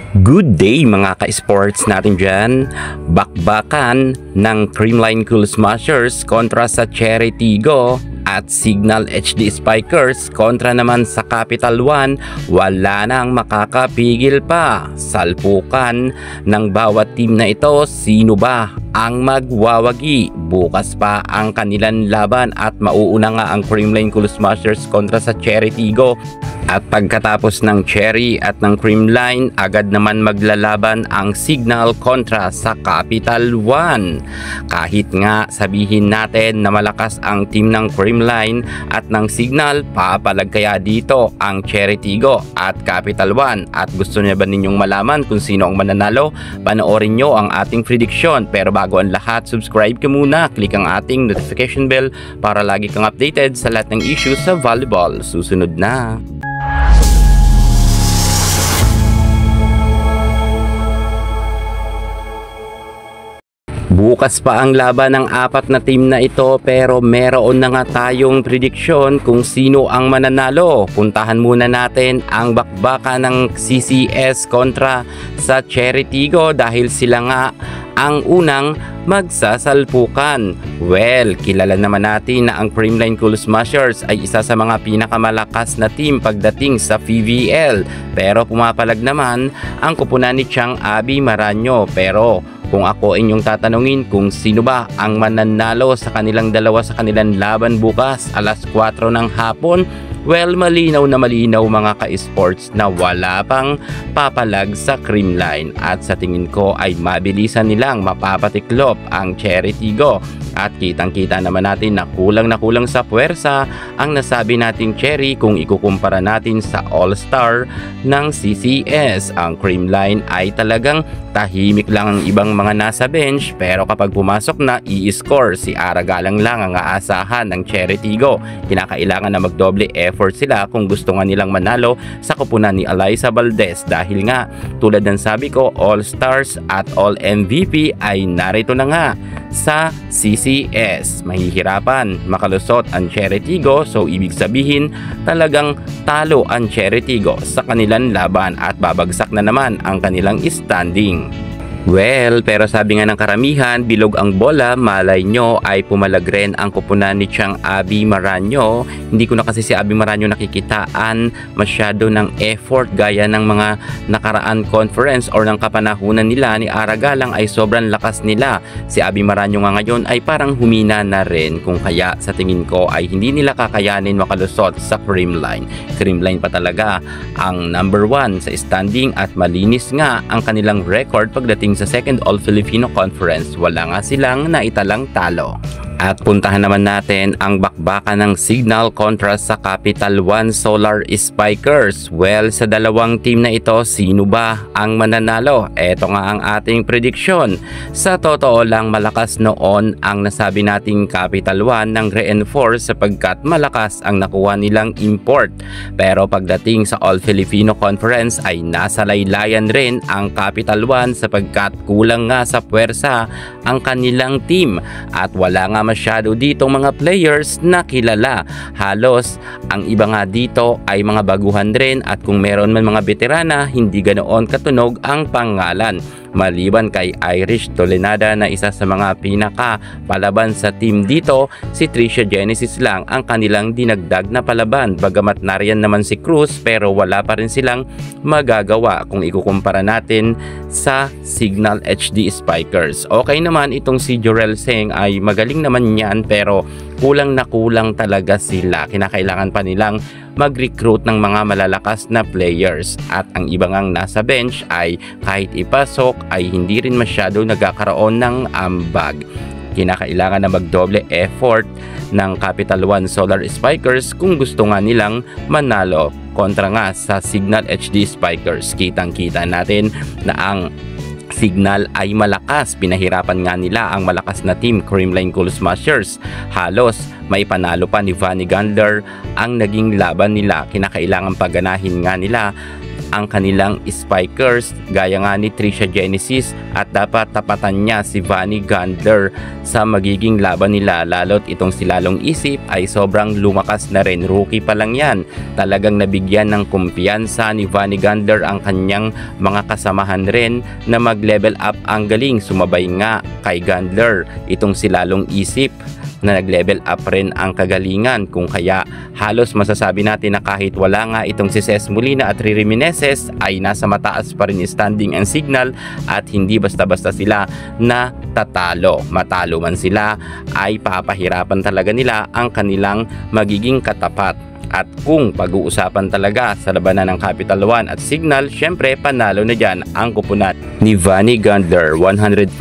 Good day mga ka-sports natin dyan. Bakbakan ng Creamline Cool Smashers kontra sa Cherry Tigo at Signal HD Spikers kontra naman sa Capital One. Wala nang makakapigil pa. Salpukan ng bawat team na ito. Sino ba ang magwawagi? Bukas pa ang kanilang laban at mauuna nga ang Creamline Cool Smashers kontra sa Cherry Tigo. At pagkatapos ng Cherry at ng Creamline, agad naman maglalaban ang Signal kontra sa Capital One. Kahit nga sabihin natin na malakas ang team ng Creamline at ng Signal, papalag kaya dito ang Cherry Tigo at Capital One? At gusto niya ba ninyong malaman kung sino ang mananalo? Panoorin nyo ang ating prediction. Pero bago ang lahat, subscribe ka muna. Click ang ating notification bell para lagi kang updated sa lahat ng issues sa volleyball. Susunod na. Bukas pa ang laban ng apat na team na ito, pero meron na nga tayong prediction kung sino ang mananalo. Puntahan muna natin ang bakbakan ng CCS kontra sa Cherry Tigo dahil sila nga ang unang magsasalpukan. Well, kilala naman natin na ang Creamline Cool Smashers ay isa sa mga pinakamalakas na team pagdating sa PVL. Pero pumapalag naman ang kupunan ni Chang Abby Maranyo. Pero kung ako inyong tatanungin kung sino ba ang mananalo sa kanilang dalawa sa kanilang laban bukas alas 4 ng hapon, well, malinaw na malinaw mga ka-sports na wala pang papalag sa Creamline. At sa tingin ko ay mabilisan nilang mapapatiklop ang Cherry Tigo. At kitang-kita naman natin na kulang sa puwersa ang nasabi nating Cherry kung ikukumpara natin sa All-Star ng CCS. Ang Creamline ay talagang tahimik lang ang ibang mga nasa bench, pero kapag pumasok na, i-score. Si Aragalang lang ang aasahan ng Cherry Tigo. Kinakailangan na magdoble effort sila kung gusto nga nilang manalo sa kupunan ni Alyssa Valdez. Dahil nga, tulad ng sabi ko, All-Stars at All-MVP ay narito na nga sa CCS. Mahihirapan makalusot ang Cherry Tigo, so ibig sabihin talagang talo ang Cherry Tigo sa kanilang laban at babagsak na naman ang kanilang standing. Well, pero sabi nga ng karamihan, bilog ang bola, malay nyo ay pumalag rin ang kupunan ni Chang Abby Maranyo. Hindi ko na kasi si Abby Maranyo nakikitaan masyado ng effort gaya ng mga nakaraan conference or ng kapanahunan nila ni Aragalang ay sobrang lakas nila. Si Abby Maranyo nga ngayon ay parang humina na rin, kung kaya sa tingin ko ay hindi nila kakayanin makalusot sa Creamline. Creamline pa talaga ang number 1 sa standing at malinis nga ang kanilang record pagdating sa second All-Filipino Conference. Wala nga silang naitalang talo. At puntahan naman natin ang bakbakan ng Signal kontra sa Capital One Solar Spikers. Well, sa dalawang team na ito, sino ba ang mananalo? Ito nga ang ating prediction. Sa totoo lang, malakas noon ang nasabi nating Capital One ng reinforce sapagkat malakas ang nakuha nilang import. Pero pagdating sa All-Filipino Conference ay nasa laylayan rin ang Capital One sapagkat kulang nga sa puwersa ang kanilang team at wala nga masyado dito mga players na kilala. Halos ang iba nga dito ay mga baguhan rin at kung meron man mga veterana, hindi ganoon katunog ang pangalan. Maliban kay Irish Tolenada na isa sa mga pinaka palaban sa team dito, si Tricia Genesis lang ang kanilang dinagdag na palaban. Bagamat nariyan naman si Cruz, pero wala pa rin silang magagawa kung ikukumpara natin sa Signal HD Spikers. Okay naman itong si Jorel Seng ay magaling naman yan, pero kulang na kulang talaga sila. Kinakailangan pa nilang mag-recruit ng mga malalakas na players at ang iba ngang nasa bench ay kahit ipasok ay hindi rin masyado nagkakaroon ng ambag. Kinakailangan na magdoble effort ng Capital One Solar Spikers kung gusto nga nilang manalo kontra nga sa Signal HD Spikers. Kitang-kita natin na ang Signal ay malakas. Pinahirapan nga nila ang malakas na team Creamline Cool Smashers. Halos may panalo pa ni Vanny Gandler ang naging laban nila. Kinakailangan paganahin nga nila ang kanilang spikers gaya nga ni Trisha Genesis at dapat tapatan niya si Vanny Gandler sa magiging laban nila, lalo't itong si Lalong Isip ay sobrang lumakas na rin, rookie pa lang yan. Talagang nabigyan ng kumpiyansa ni Vanny Gandler ang kanyang mga kasamahan rin na mag-level up. Ang galing, sumabay nga kay Gandler itong si Lalong Isip na nag-level up rin ang kagalingan, kung kaya halos masasabi natin na kahit wala nga itong si Ces Molina at Riri Meneses ay nasa mataas pa rin standing ang Signal at hindi basta-basta sila na tatalo. Matalo man sila ay papahirapan talaga nila ang kanilang magiging katapat. At kung pag-uusapan talaga sa labanan ng Capital One at Signal, syempre panalo na dyan ang kupunan ni Vanny Gandler. 100%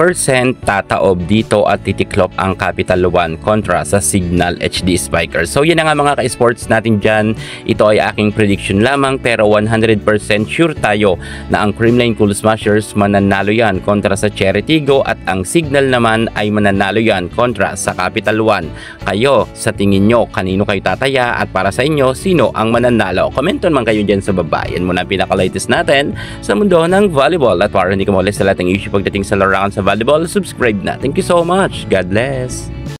tataob dito at titiklop ang Capital One kontra sa Signal HD Spikers. So yan na nga mga ka-sports natin dyan. Ito ay aking prediction lamang, pero 100% sure tayo na ang Creamline Cool Smashers mananalo yan kontra sa Cherry Tigo at ang Signal naman ay mananalo yan kontra sa Capital One. Kayo, sa tingin nyo, kanino kayo tataya at para sa inyo, sino ang mananalo? Commenton man kayo dyan sa baba. Yan muna ang pinaka-latest natin sa mundo ng volleyball. At para hindi ka mawala sa lahat ng issue pagdating sa larangan sa volleyball, subscribe na. Thank you so much. God bless.